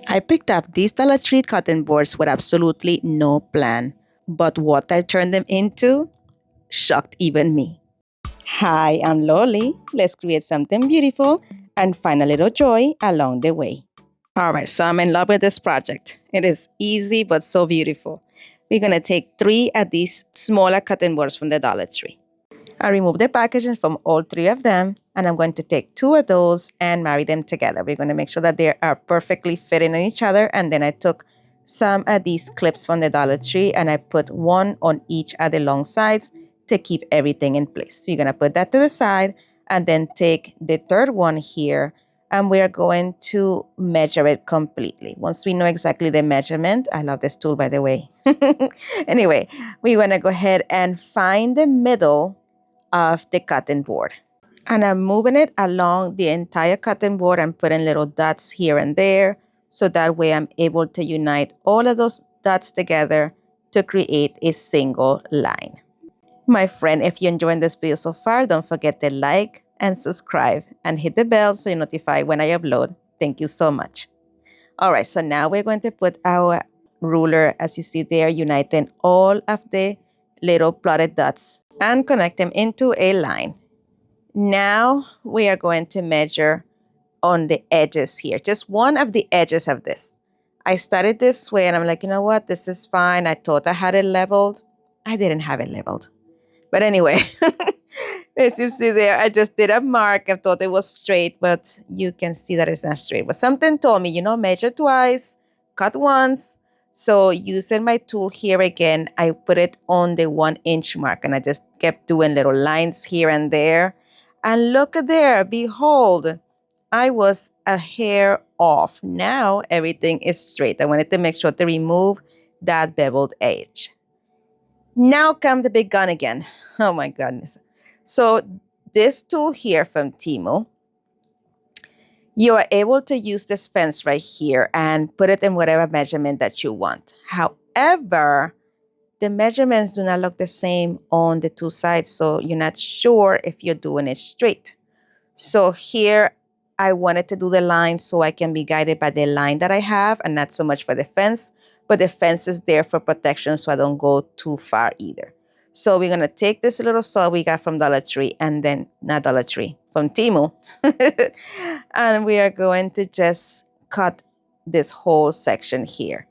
I picked up these Dollar Tree cotton boards with absolutely no plan, but what I turned them into shocked even me. Hi, I'm Loli. Let's create something beautiful and find a little joy along the way. All right, so I'm in love with this project. It is easy but so beautiful. We're gonna take 3 of these smaller cotton boards from the Dollar Tree. I remove the packaging from all 3 of them, and I'm going to take 2 of those and marry them together. We're going to make sure that they are perfectly fitting on each other, and then I took some of these clips from the Dollar Tree and I put one on each of the long sides to keep everything in place. So you're going to put that to the side and then take the third one here and we're going to measure it completely. Once we know exactly the measurement, I love this tool, by the way. Anyway, we're going to go ahead and find the middle of the cotton board. And I'm moving it along the entire cotton board and putting little dots here and there. So that way I'm able to unite all of those dots together to create a single line. My friend, if you're enjoying this video so far, don't forget to like and subscribe and hit the bell so you're notified when I upload. Thank you so much. All right, so now we're going to put our ruler, as you see there, uniting all of the little plotted dots and connect them into a line. Now we are going to measure on the edges here, just one of the edges of this. I started this way and I'm like, you know what, this is fine. I thought I had it leveled. I didn't have it leveled. But anyway, as you see there, I just did a mark. I thought it was straight, but you can see that it's not straight. But something told me, measure twice, cut once. So using my tool here again, I put it on the 1-inch mark and I just kept doing little lines here and there. And look at there, behold, I was a hair off. Now everything is straight. I wanted to make sure to remove that beveled edge. Now come the big gun again. Oh my goodness. So this tool here from Timo, you are able to use this fence right here and put it in whatever measurement that you want. However, the measurements do not look the same on the 2 sides, so you're not sure if you're doing it straight. So here, I wanted to do the line so I can be guided by the line that I have and not so much for the fence, but the fence is there for protection so I don't go too far either. So we're going to take this little saw we got from Dollar Tree and then, not Dollar Tree, from Temu. And we are going to just cut this whole section here.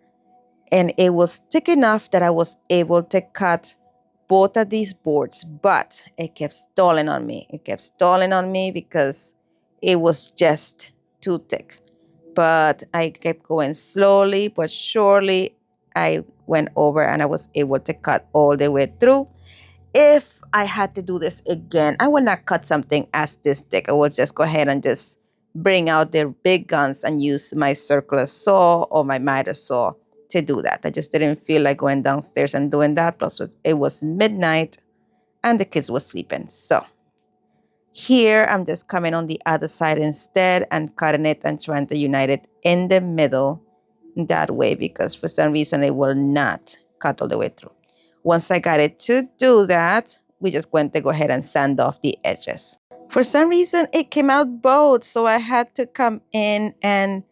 And it was thick enough that I was able to cut both of these boards, but it kept stalling on me. It kept stalling on me because it was just too thick. But I kept going slowly but surely. I went over and I was able to cut all the way through. If I had to do this again, I will not cut something as this thick. I will just go ahead and just bring out the big guns and use my circular saw or my miter saw to do that. I just didn't feel like going downstairs and doing that. Plus, it was midnight and the kids were sleeping. So here, I'm just coming on the other side instead and cutting it and trying to unite it in the middle that way because for some reason it will not cut all the way through. Once I got it to do that, we just going to go ahead and sand off the edges. For some reason, it came out both, so I had to come in and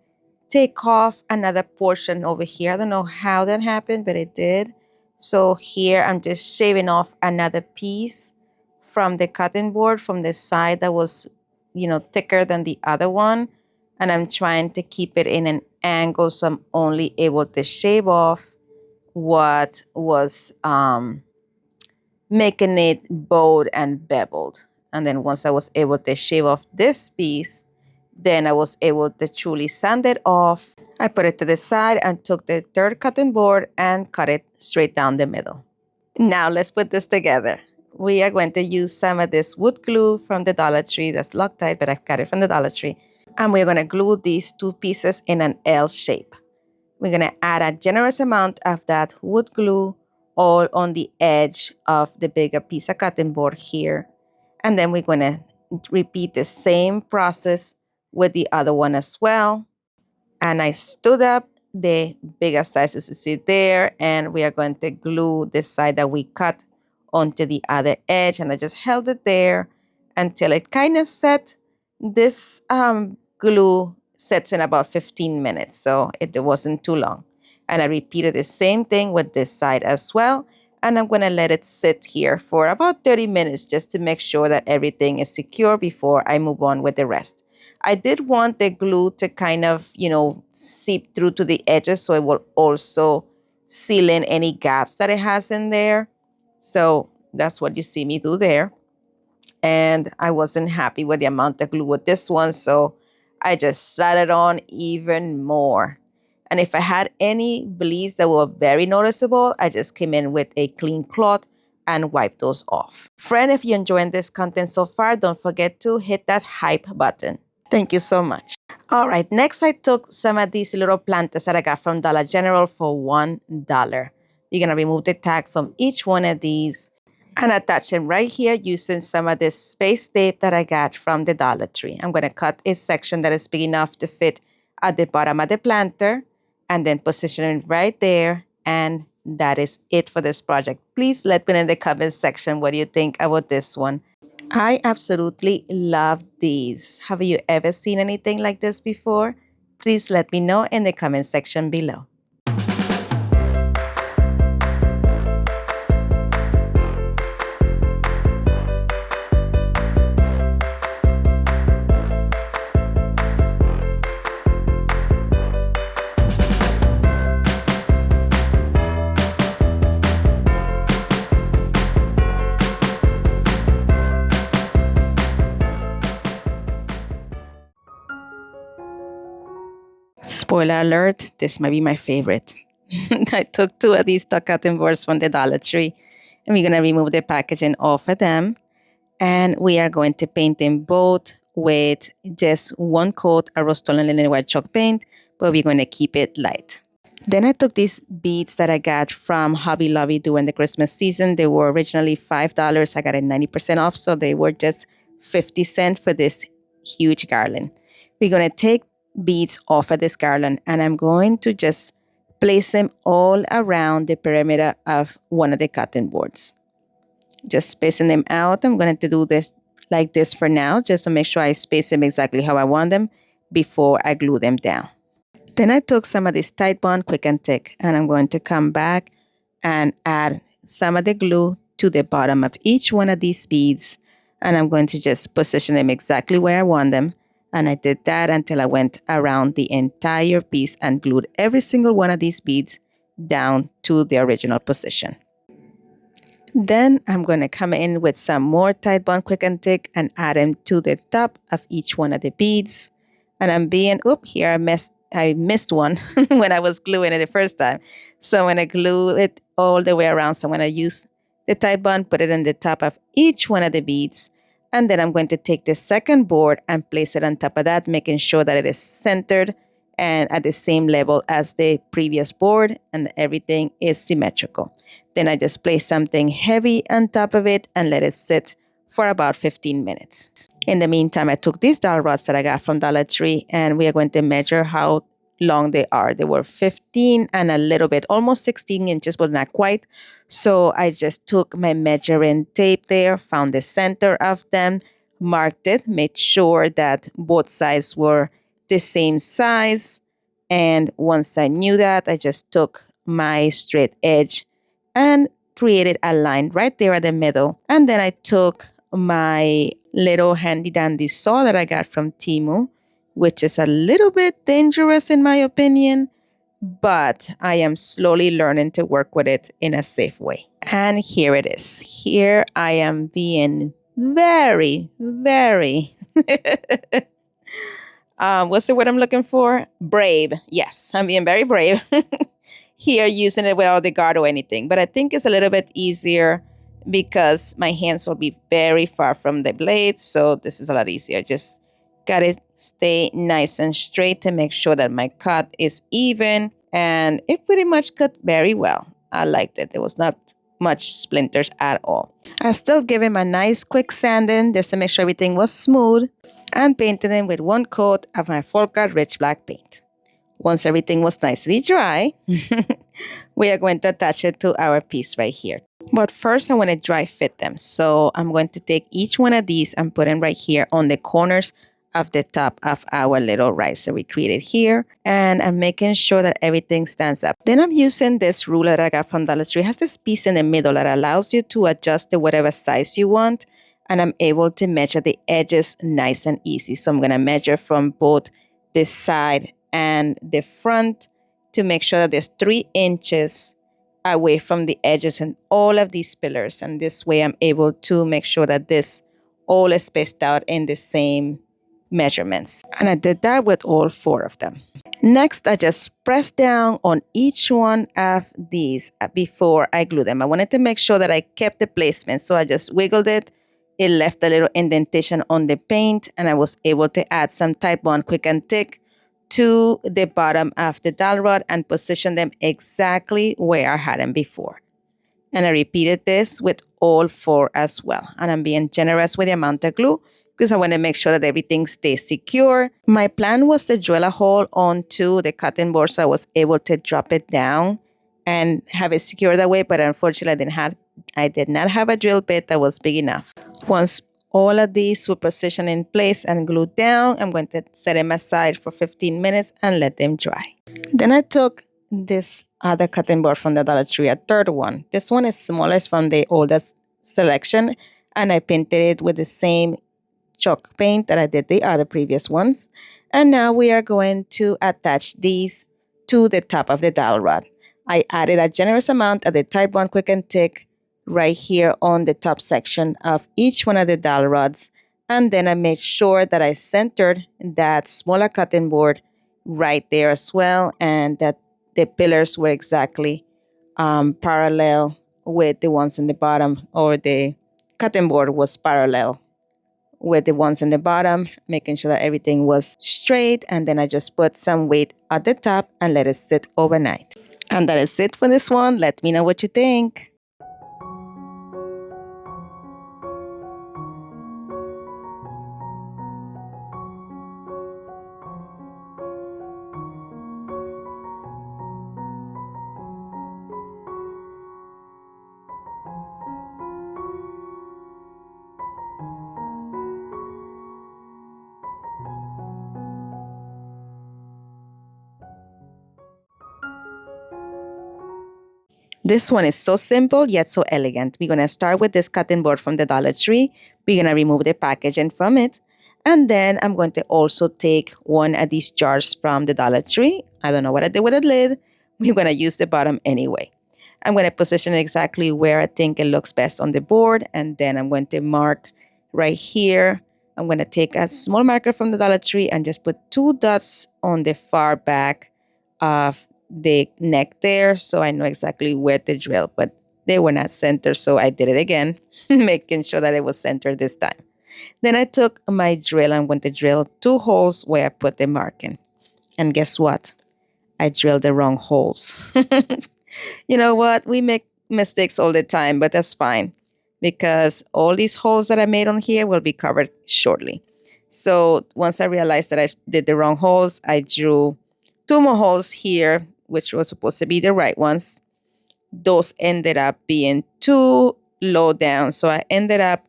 take off another portion over here. I don't know how that happened, but it did. So here I'm just shaving off another piece from the cutting board from the side that was, thicker than the other one. And I'm trying to keep it in an angle so I'm only able to shave off what was making it bowed and beveled. And then once I was able to shave off this piece, then I was able to truly sand it off. I put it to the side and took the third cutting board and cut it straight down the middle. Now let's put this together. We are going to use some of this wood glue from the Dollar Tree. That's Loctite, but I've got it from the Dollar Tree. And we're going to glue these 2 pieces in an L shape. We're going to add a generous amount of that wood glue all on the edge of the bigger piece of cutting board here. And then we're going to repeat the same process with the other one as well. And I stood up the bigger size as you see there, and we are going to glue this side that we cut onto the other edge, and I just held it there until it kind of set. This glue sets in about 15 minutes, so it wasn't too long. And I repeated the same thing with this side as well. And I'm going to let it sit here for about 30 minutes just to make sure that everything is secure before I move on with the rest. I did want the glue to kind of, seep through to the edges so it will also seal in any gaps that it has in there. So that's what you see me do there. And I wasn't happy with the amount of glue with this one, so I just slathered on even more. And if I had any bleeds that were very noticeable, I just came in with a clean cloth and wiped those off. Friend, if you're enjoying this content so far, don't forget to hit that hype button. Thank you so much. All right, next I took some of these little plantas that I got from Dollar General for $1. You're gonna remove the tag from each one of these and attach them right here using some of this space tape that I got from the Dollar Tree. I'm gonna cut a section that is big enough to fit at the bottom of the planter and then position it right there. And that is it for this project. Please let me know in the comment section what you think about this one. I absolutely love these. Have you ever seen anything like this before? Please let me know in the comment section below. Spoiler alert, this might be my favorite. I took two of these tuck cotton boards from the Dollar Tree, and we're going to remove the packaging off of them. And we are going to paint them both with just one coat of rust-oleum linen white chalk paint, but we're going to keep it light. Then I took these beads that I got from Hobby Lobby during the Christmas season. They were originally $5. I got it 90% off, so they were just 50 cents for this huge garland. We're going to take beads off of this garland, and I'm going to just place them all around the perimeter of one of the cotton boards. Just spacing them out. I'm going to do this like this for now, just to make sure I space them exactly how I want them before I glue them down. Then I took some of this Tide Bond Quick and Thick, and I'm going to come back and add some of the glue to the bottom of each one of these beads. And I'm going to just position them exactly where I want them. And I did that until I went around the entire piece and glued every single one of these beads down to the original position. Then I'm going to come in with some more Tide Bond Quick and Thick and add them to the top of each one of the beads. And I'm being, here I missed one when I was gluing it the first time. So I'm going to glue it all the way around. So I'm going to use the Tide Bond, put it in the top of each one of the beads. And then I'm going to take the second board and place it on top of that, making sure that it is centered and at the same level as the previous board and everything is symmetrical. Then I just place something heavy on top of it and let it sit for about 15 minutes. In the meantime, I took these dowel rods that I got from Dollar Tree, and we are going to measure how long they are. They were 15 and a little bit, almost 16 inches, but not quite. So I just took my measuring tape there, found the center of them, marked it, made sure that both sides were the same size. And once I knew that, I just took my straight edge and created a line right there at the middle. And then I took my little handy dandy saw that I got from Temu, which is a little bit dangerous in my opinion, but I am slowly learning to work with it in a safe way. And here it is. Here I am being very, very, what's the word I'm looking for? Brave. Yes, I'm being very brave here using it without the guard or anything. But I think it's a little bit easier because my hands will be very far from the blade. So this is a lot easier. Just gotta stay nice and straight to make sure that my cut is even. And it pretty much cut very well. I liked it. There was not much splinters at all. I still give him a nice quick sanding just to make sure everything was smooth, and painted him with one coat of my Folka Rich Black paint. Once everything was nicely dry, we are going to attach it to our piece right here. But first I want to dry fit them. So I'm going to take each one of these and put them right here on the corners of the top of our little riser we created here. And I'm making sure that everything stands up. Then I'm using this ruler that I got from Dollar Tree. It has this piece in the middle that allows you to adjust to whatever size you want. And I'm able to measure the edges nice and easy. So I'm going to measure from both this side and the front to make sure that there's 3 inches away from the edges and all of these pillars. And this way I'm able to make sure that this all is spaced out in the same measurements. And I did that with all 4 of them. Next, I just press down on each one of these before I glue them. I wanted to make sure that I kept the placement, so I just wiggled it. It left a little indentation on the paint, and I was able to add some type 1 quick and thick to the bottom of the dowel rod and position them exactly where I had them before. And I repeated this with all 4 as well. And I'm being generous with the amount of glue because I want to make sure that everything stays secure. My plan was to drill a hole onto the cutting board so I was able to drop it down and have it secure that way, but unfortunately I did not have a drill bit that was big enough. Once all of these were positioned in place and glued down, I'm going to set them aside for 15 minutes and let them dry. Then I took this other cutting board from the Dollar Tree, a third one. This one is smallest from the oldest selection, and I painted it with the same chalk paint that I did the other previous ones. And now we are going to attach these to the top of the dowel rod. I added a generous amount of the type 1 quick and thick right here on the top section of each one of the dowel rods. And then I made sure that I centered that smaller cutting board right there as well, and that the pillars were exactly parallel with the ones in the bottom, or the cutting board was parallel with the ones in the bottom, making sure that everything was straight. And then I just put some weight at the top and let it sit overnight. And that is it for this one. Let me know what you think. This one is so simple yet so elegant. We're going to start with this cutting board from the Dollar Tree. We're going to remove the packaging from it. And then I'm going to also take one of these jars from the Dollar Tree. I don't know what I did with the lid. We're going to use the bottom anyway. I'm going to position it exactly where I think it looks best on the board. And then I'm going to mark right here. I'm going to take a small marker from the Dollar Tree and just put 2 dots on the far back of the neck there, so I know exactly where to drill, but they were not centered, so I did it again, making sure that it was centered this time. Then I took my drill and went to drill 2 holes where I put the marking. And guess what? I drilled the wrong holes. You know what? We make mistakes all the time, but that's fine because all these holes that I made on here will be covered shortly. So once I realized that I did the wrong holes, I drew 2 more holes here, which were supposed to be the right ones. Those ended up being too low down, so I ended up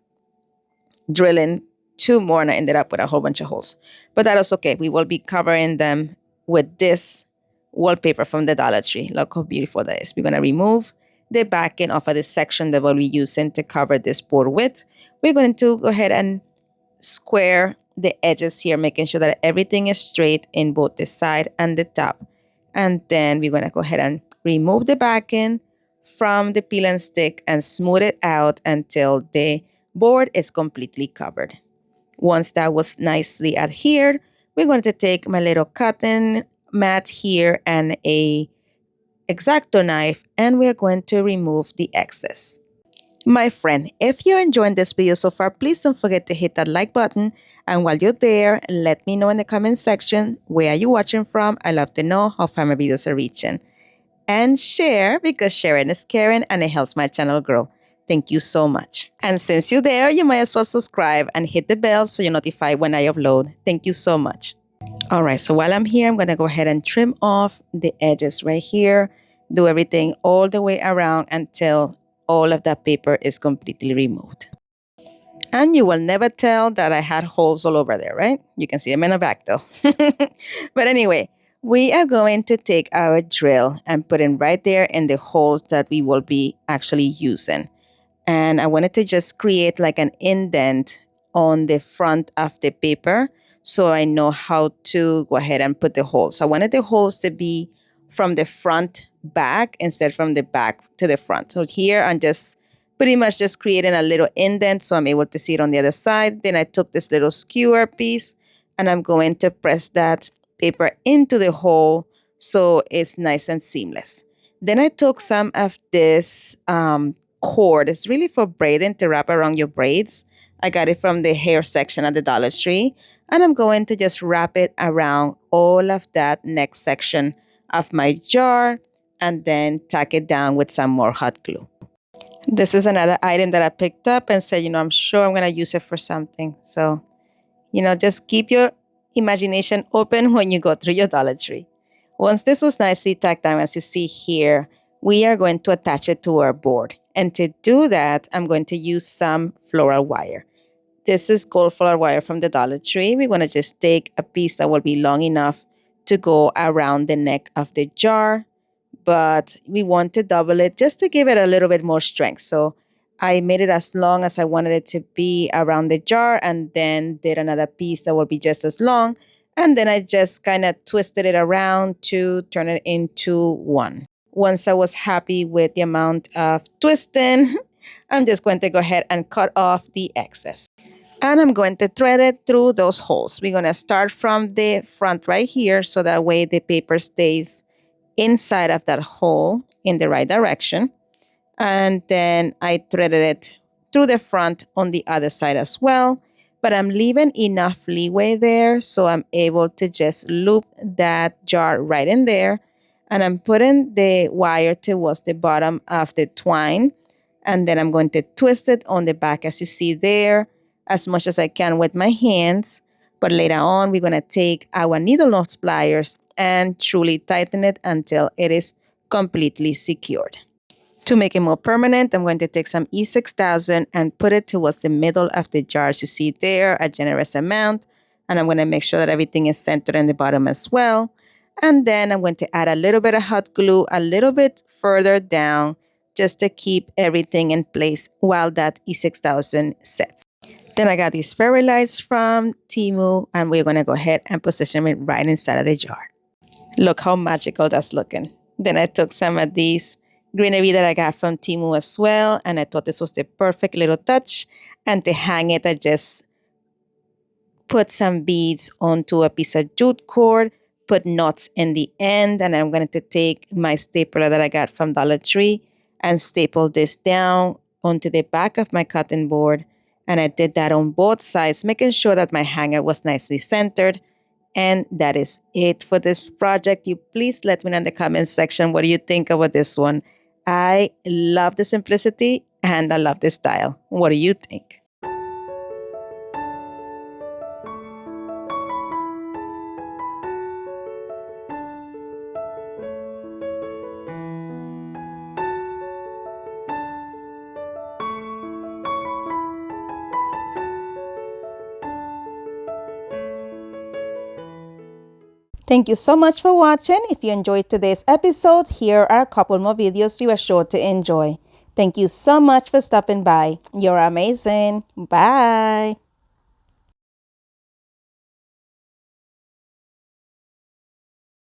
drilling 2 more and I ended up with a whole bunch of holes. But that was okay. We will be covering them with this wallpaper from the Dollar Tree. Look how beautiful that is. We're going to remove the backing off of this section that we'll be using to cover this board with. We're going to go ahead and square the edges here, making sure that everything is straight in both the side and the top. And then we're going to go ahead and remove the backing from the peel and stick and smooth it out until the board is completely covered. Once that was nicely adhered, we're going to take my little cotton mat here and a X-Acto knife, and we're going to remove the excess. My friend, if you're enjoying this video so far, please don't forget to hit that like button. And while you're there, let me know in the comment section where you're watching from. I love to know how far my videos are reaching. And share, because sharing is caring and it helps my channel grow. Thank you so much. And since you're there, you might as well subscribe and hit the bell so you're notified when I upload. Thank you so much. All right, so while I'm here, I'm going to go ahead and trim off the edges right here. Do everything all the way around until all of that paper is completely removed. And you will never tell that I had holes all over there, right? You can see them in the back though. But anyway, we are going to take our drill and put it right there in the holes that we will be actually using. And I wanted to just create like an indent on the front of the paper so I know how to go ahead and put the holes. I wanted the holes to be from the front back instead from the back to the front. So here I'm just pretty much just creating a little indent so I'm able to see it on the other side. Then I took this little skewer piece and I'm going to press that paper into the hole so it's nice and seamless. Then I took some of this cord. It's really for braiding to wrap around your braids. I got it from the hair section at the Dollar Tree. And I'm going to just wrap it around all of that next section of my jar and then tack it down with some more hot glue. This is another item that I picked up and said, I'm sure I'm going to use it for something. So, just keep your imagination open when you go through your Dollar Tree. Once this was nicely tacked down, as you see here, we are going to attach it to our board. And to do that, I'm going to use some floral wire. This is gold floral wire from the Dollar Tree. We're going to just take a piece that will be long enough to go around the neck of the jar, but we want to double it just to give it a little bit more strength. So I made it as long as I wanted it to be around the jar and then did another piece that will be just as long. And then I just kind of twisted it around to turn it into one. Once I was happy with the amount of twisting, I'm just going to go ahead and cut off the excess. And I'm going to thread it through those holes. We're going to start from the front right here so that way the paper stays inside of that hole in the right direction. And then I threaded it through the front on the other side as well. But I'm leaving enough leeway there so I'm able to just loop that jar right in there. And I'm putting the wire towards the bottom of the twine. And then I'm going to twist it on the back as you see there as much as I can with my hands. But later on, we're going to take our needle nose pliers and truly tighten it until it is completely secured. To make it more permanent, I'm going to take some E6000 and put it towards the middle of the jar. As you see there, a generous amount. And I'm going to make sure that everything is centered in the bottom as well. And then I'm going to add a little bit of hot glue a little bit further down just to keep everything in place while that E6000 sets. Then I got these fairy lights from Temu, and we're going to go ahead and position it right inside of the jar. Look how magical that's looking. Then I took some of these greenery that I got from Temu as well, and I thought this was the perfect little touch. And to hang it, I just put some beads onto a piece of jute cord, put knots in the end, and I'm going to take my stapler that I got from Dollar Tree and staple this down onto the back of my cutting board. And I did that on both sides, making sure that my hanger was nicely centered. And that is it for this project. You please let me know in the comment section what do you think about this one. I love the simplicity and I love the style. What do you think? Thank you so much for watching. If you enjoyed today's episode, here are a couple more videos you are sure to enjoy. Thank you so much for stopping by. You're amazing. Bye.